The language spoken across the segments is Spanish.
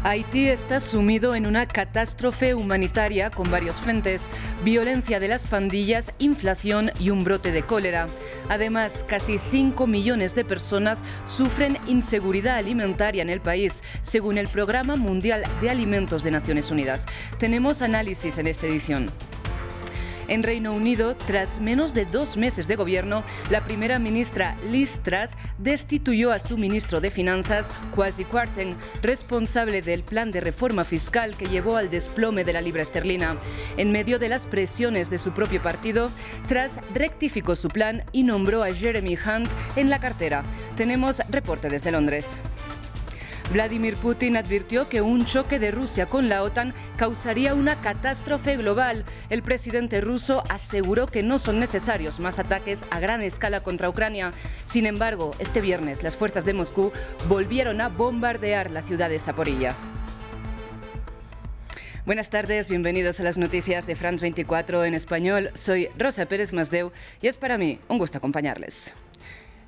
Haití está sumido en una catástrofe humanitaria con varios frentes: violencia de las pandillas, inflación y un brote de cólera. Además, casi 5 millones de personas sufren inseguridad alimentaria en el país, según el Programa Mundial de Alimentos de Naciones Unidas. Tenemos análisis en esta edición. En Reino Unido, tras menos de 2 meses de gobierno, la primera ministra Liz Truss destituyó a su ministro de Finanzas, Kwasi Kwarteng, responsable del plan de reforma fiscal que llevó al desplome de la libra esterlina. En medio de las presiones de su propio partido, Truss rectificó su plan y nombró a Jeremy Hunt en la cartera. Tenemos reporte desde Londres. Vladimir Putin advirtió que un choque de Rusia con la OTAN causaría una catástrofe global. El presidente ruso aseguró que no son necesarios más ataques a gran escala contra Ucrania. Sin embargo, este viernes las fuerzas de Moscú volvieron a bombardear la ciudad de Zaporilla. Buenas tardes, bienvenidos a las noticias de France 24 en español. Soy Rosa Pérez Masdeu y es para mí un gusto acompañarles.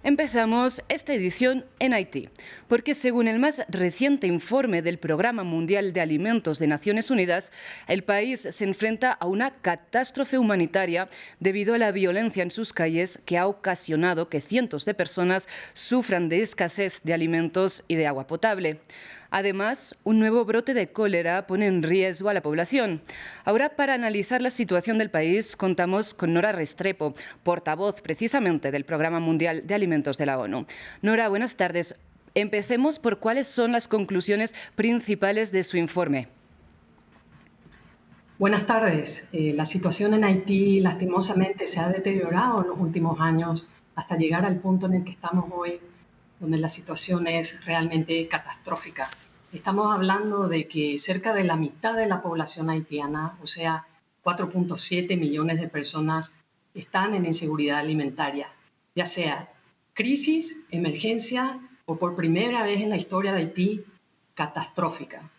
Empezamos esta edición en Haití, porque según el más reciente informe del Programa Mundial de Alimentos de Naciones Unidas, el país se enfrenta a una catástrofe humanitaria debido a la violencia en sus calles que ha ocasionado que cientos de personas sufran de escasez de alimentos y de agua potable. Además, un nuevo brote de cólera pone en riesgo a la población. Ahora, para analizar la situación del país, contamos con Nora Restrepo, portavoz precisamente del Programa Mundial de Alimentos de la ONU. Nora, buenas tardes. Empecemos por cuáles son las conclusiones principales de su informe. Buenas tardes. La situación en Haití lastimosamente se ha deteriorado en los últimos años hasta llegar al punto en el que estamos hoy, donde la situación es realmente catastrófica. Estamos hablando de que cerca de la mitad de la población haitiana, o sea, 4.7 millones de personas, están en inseguridad alimentaria, ya sea crisis, emergencia o por primera vez en la historia de Haití, catastrófica.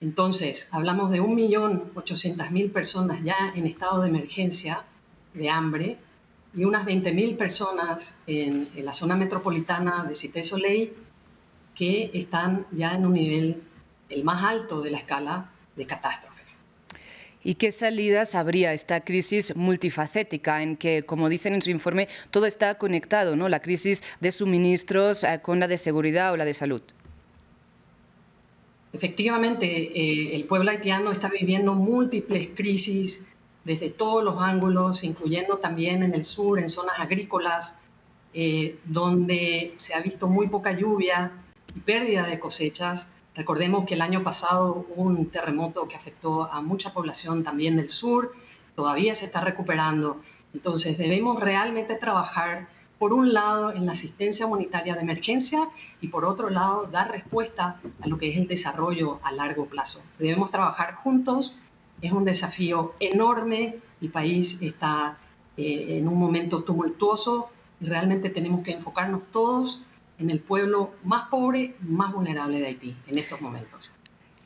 Entonces, hablamos de 1.800.000 personas ya en estado de emergencia, de hambre, y unas 20.000 personas en la zona metropolitana de Cité Soleil que están ya en un nivel el más alto de la escala de catástrofe. ¿Y qué salidas habría a esta crisis multifacética en que, como dicen en su informe, todo está conectado, ¿no? La crisis de suministros con la de seguridad o la de salud. Efectivamente, el pueblo haitiano está viviendo múltiples crisis desde todos los ángulos, incluyendo también en el sur, en zonas agrícolas, donde se ha visto muy poca lluvia y pérdida de cosechas. Recordemos que el año pasado hubo un terremoto que afectó a mucha población también del sur, todavía se está recuperando. Entonces debemos realmente trabajar, por un lado, en la asistencia humanitaria de emergencia y por otro lado, dar respuesta a lo que es el desarrollo a largo plazo. Debemos trabajar juntos. Es un desafío enorme, el país está en un momento tumultuoso y realmente tenemos que enfocarnos todos en el pueblo más pobre, más vulnerable de Haití en estos momentos.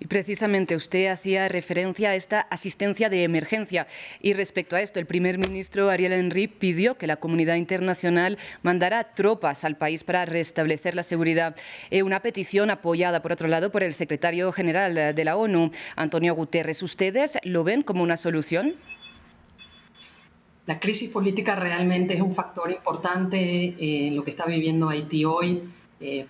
Y precisamente usted hacía referencia a esta asistencia de emergencia y respecto a esto el primer ministro Ariel Henry pidió que la comunidad internacional mandara tropas al país para restablecer la seguridad. Una petición apoyada por otro lado por el secretario general de la ONU, Antonio Guterres. ¿Ustedes lo ven como una solución? La crisis política realmente es un factor importante en lo que está viviendo Haití hoy.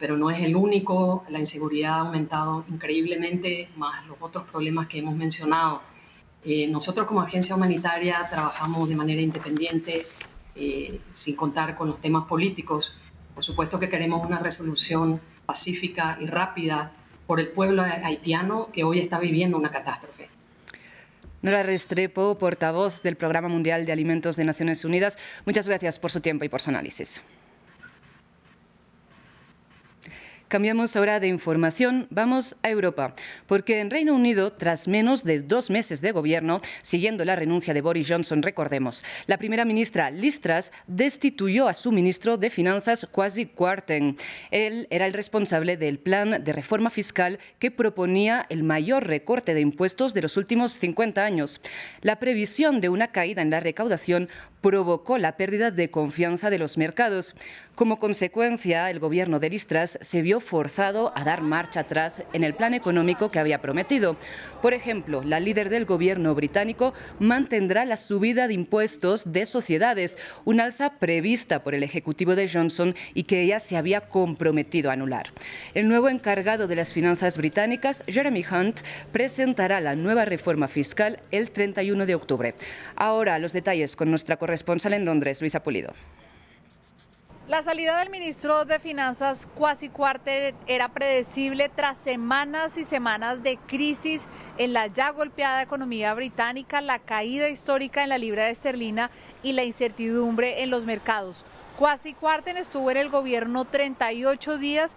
Pero no es el único. La inseguridad ha aumentado increíblemente, más los otros problemas que hemos mencionado. Nosotros como agencia humanitaria trabajamos de manera independiente, sin contar con los temas políticos. Por supuesto que queremos una resolución pacífica y rápida por el pueblo haitiano que hoy está viviendo una catástrofe. Nora Restrepo, portavoz del Programa Mundial de Alimentos de Naciones Unidas, muchas gracias por su tiempo y por su análisis. Cambiamos ahora de información, vamos a Europa, porque en Reino Unido, tras menos de 2 meses de gobierno, siguiendo la renuncia de Boris Johnson, recordemos, la primera ministra Liz Truss destituyó a su ministro de Finanzas, Kwasi Kwarteng. Él era el responsable del plan de reforma fiscal que proponía el mayor recorte de impuestos de los últimos 50 años. La previsión de una caída en la recaudación provocó la pérdida de confianza de los mercados. Como consecuencia, el gobierno de Liz Truss se vio forzado a dar marcha atrás en el plan económico que había prometido. Por ejemplo, la líder del gobierno británico mantendrá la subida de impuestos de sociedades, un alza prevista por el ejecutivo de Johnson y que ella se había comprometido a anular. El nuevo encargado de las finanzas británicas, Jeremy Hunt, presentará la nueva reforma fiscal el 31 de octubre. Ahora los detalles con nuestra corresponsal en Londres, Luisa Pulido. La salida del ministro de Finanzas, Kwasi Kwarteng, era predecible tras semanas y semanas de crisis en la ya golpeada economía británica, la caída histórica en la libra esterlina y la incertidumbre en los mercados. Kwasi Kwarteng estuvo en el gobierno 38 días,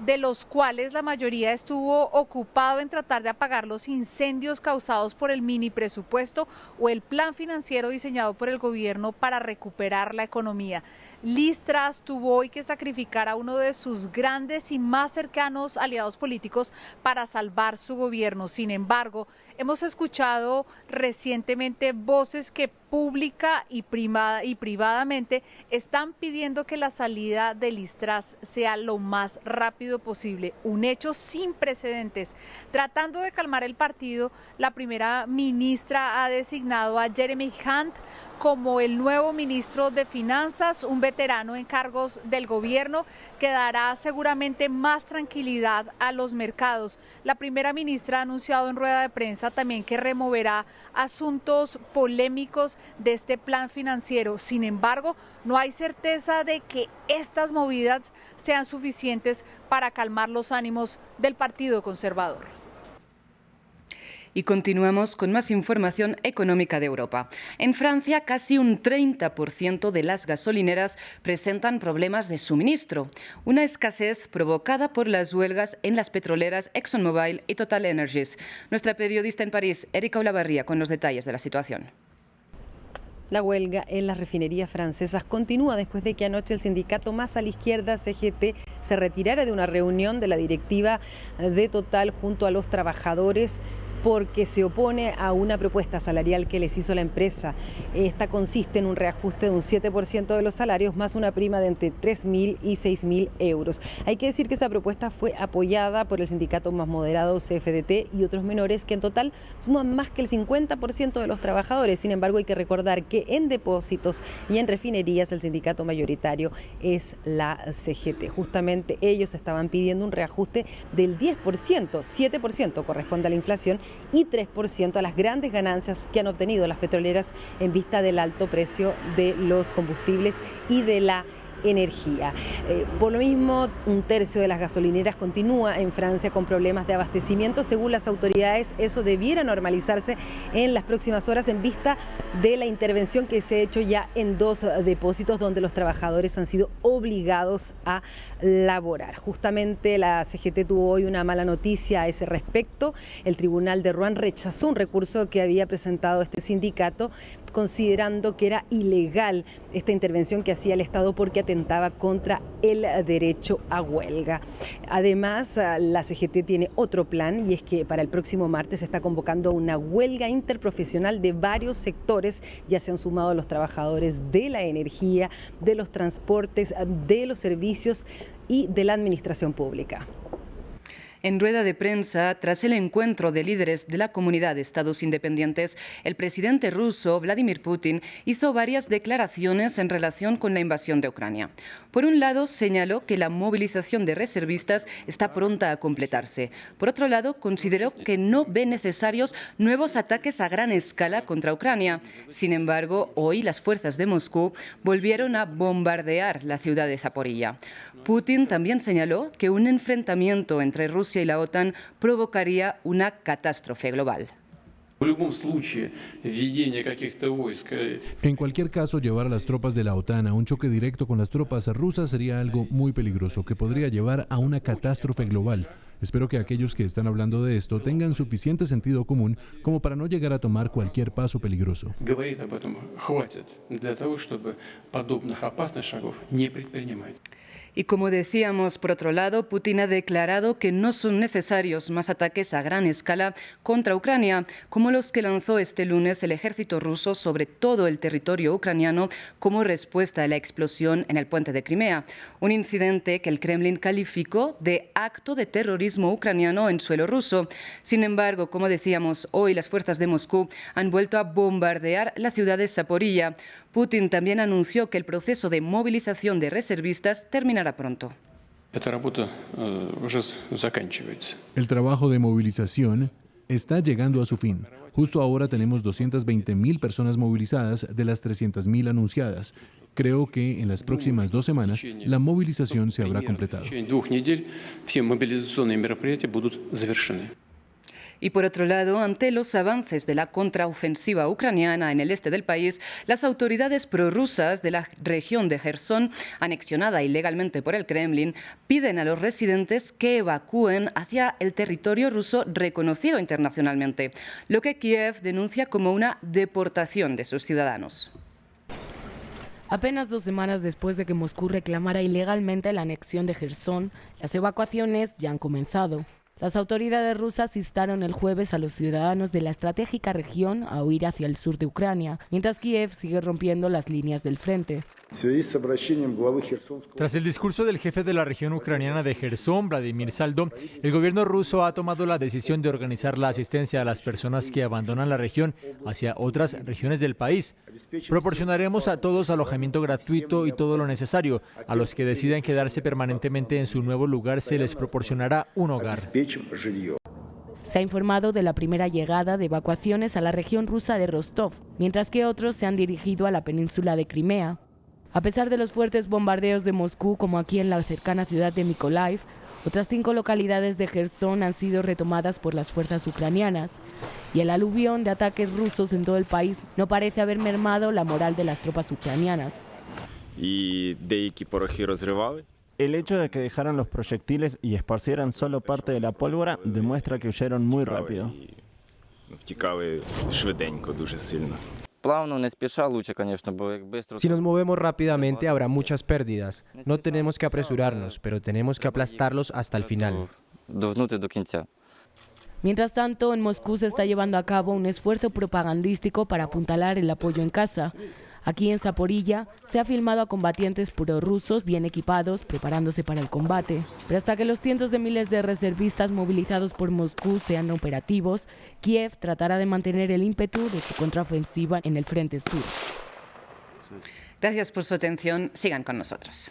de los cuales la mayoría estuvo ocupado en tratar de apagar los incendios causados por el mini presupuesto o el plan financiero diseñado por el gobierno para recuperar la economía. Liz Truss tuvo hoy que sacrificar a uno de sus grandes y más cercanos aliados políticos para salvar su gobierno. Sin embargo, hemos escuchado recientemente voces que pública y privadamente están pidiendo que la salida de Liz Truss sea lo más rápido posible, un hecho sin precedentes. Tratando de calmar el partido, la primera ministra ha designado a Jeremy Hunt como el nuevo ministro de Finanzas, un veterano en cargos del gobierno que dará seguramente más tranquilidad a los mercados. La primera ministra ha anunciado en rueda de prensa también que removerá asuntos polémicos de este plan financiero. Sin embargo, no hay certeza de que estas movidas sean suficientes para calmar los ánimos del Partido Conservador. Y continuamos con más información económica de Europa. En Francia, casi un 30% de las gasolineras presentan problemas de suministro, una escasez provocada por las huelgas en las petroleras ExxonMobil y TotalEnergies. Nuestra periodista en París, Erika Olavarría, con los detalles de la situación. La huelga en las refinerías francesas continúa después de que anoche el sindicato más a la izquierda, CGT, se retirara de una reunión de la directiva de Total junto a los trabajadores porque se opone a una propuesta salarial que les hizo la empresa. Esta consiste en un reajuste de un 7% de los salarios más una prima de entre 3.000 y 6.000 euros. Hay que decir que esa propuesta fue apoyada por el sindicato más moderado CFDT y otros menores que en total suman más que el 50% de los trabajadores. Sin embargo, hay que recordar que en depósitos y en refinerías el sindicato mayoritario es la CGT. Justamente ellos estaban pidiendo un reajuste del 10%, 7% corresponde a la inflación y 3% a las grandes ganancias que han obtenido las petroleras en vista del alto precio de los combustibles y de la energía. Por lo mismo, un tercio de las gasolineras continúa en Francia con problemas de abastecimiento. Según las autoridades, eso debiera normalizarse en las próximas horas en vista de la intervención que se ha hecho ya en 2 depósitos donde los trabajadores han sido obligados a laborar. Justamente la CGT tuvo hoy una mala noticia a ese respecto. El Tribunal de Rouen rechazó un recurso que había presentado este sindicato considerando que era ilegal esta intervención que hacía el Estado porque atentaba contra el derecho a huelga. Además, la CGT tiene otro plan y es que para el próximo martes se está convocando una huelga interprofesional de varios sectores. Ya se han sumado los trabajadores de la energía, de los transportes, de los servicios y de la administración pública. En rueda de prensa, tras el encuentro de líderes de la Comunidad de Estados Independientes, el presidente ruso, Vladimir Putin, hizo varias declaraciones en relación con la invasión de Ucrania. Por un lado, señaló que la movilización de reservistas está pronta a completarse. Por otro lado, consideró que no ve necesarios nuevos ataques a gran escala contra Ucrania. Sin embargo, hoy las fuerzas de Moscú volvieron a bombardear la ciudad de Zaporilla. Putin también señaló que un enfrentamiento entre Rusia y la OTAN provocaría una catástrofe global. En cualquier caso, llevar a las tropas de la OTAN a un choque directo con las tropas rusas sería algo muy peligroso, que podría llevar a una catástrofe global. Espero que aquellos que están hablando de esto tengan suficiente sentido común como para no llegar a tomar cualquier paso peligroso. Y como decíamos, por otro lado, Putin ha declarado que no son necesarios más ataques a gran escala contra Ucrania, como los que lanzó este lunes el ejército ruso sobre todo el territorio ucraniano como respuesta a la explosión en el puente de Crimea, un incidente que el Kremlin calificó de acto de terrorismo ucraniano en suelo ruso. Sin embargo, como decíamos, hoy las fuerzas de Moscú han vuelto a bombardear la ciudad de Zaporilla. Putin también anunció que el proceso de movilización de reservistas terminará pronto. El trabajo de movilización está llegando a su fin. Justo ahora tenemos 220.000 personas movilizadas de las 300.000 anunciadas. Creo que en las próximas 2 semanas la movilización se habrá completado. Y por otro lado, ante los avances de la contraofensiva ucraniana en el este del país, las autoridades prorrusas de la región de Jersón, anexionada ilegalmente por el Kremlin, piden a los residentes que evacúen hacia el territorio ruso reconocido internacionalmente, lo que Kiev denuncia como una deportación de sus ciudadanos. Apenas 2 semanas después de que Moscú reclamara ilegalmente la anexión de Jersón, las evacuaciones ya han comenzado. Las autoridades rusas instaron el jueves a los ciudadanos de la estratégica región a huir hacia el sur de Ucrania, mientras Kiev sigue rompiendo las líneas del frente. Tras el discurso del jefe de la región ucraniana de Jersón, Vladimir Saldo, el gobierno ruso ha tomado la decisión de organizar la asistencia a las personas que abandonan la región hacia otras regiones del país. Proporcionaremos a todos alojamiento gratuito y todo lo necesario. A los que decidan quedarse permanentemente en su nuevo lugar se les proporcionará un hogar. Se ha informado de la primera llegada de evacuaciones a la región rusa de Rostov, mientras que otros se han dirigido a la península de Crimea. A pesar de los fuertes bombardeos de Moscú, como aquí en la cercana ciudad de Mykolaiv, otras 5 localidades de Jersón han sido retomadas por las fuerzas ucranianas, y el aluvión de ataques rusos en todo el país no parece haber mermado la moral de las tropas ucranianas. El hecho de que dejaran los proyectiles y esparcieran solo parte de la pólvora demuestra que huyeron muy rápido. Si nos movemos rápidamente habrá muchas pérdidas. No tenemos que apresurarnos, pero tenemos que aplastarlos hasta el final. Mientras tanto, en Moscú se está llevando a cabo un esfuerzo propagandístico para apuntalar el apoyo en casa. Aquí en Zaporilla se ha filmado a combatientes prorrusos bien equipados preparándose para el combate. Pero hasta que los cientos de miles de reservistas movilizados por Moscú sean operativos, Kiev tratará de mantener el ímpetu de su contraofensiva en el frente sur. Gracias por su atención. Sigan con nosotros.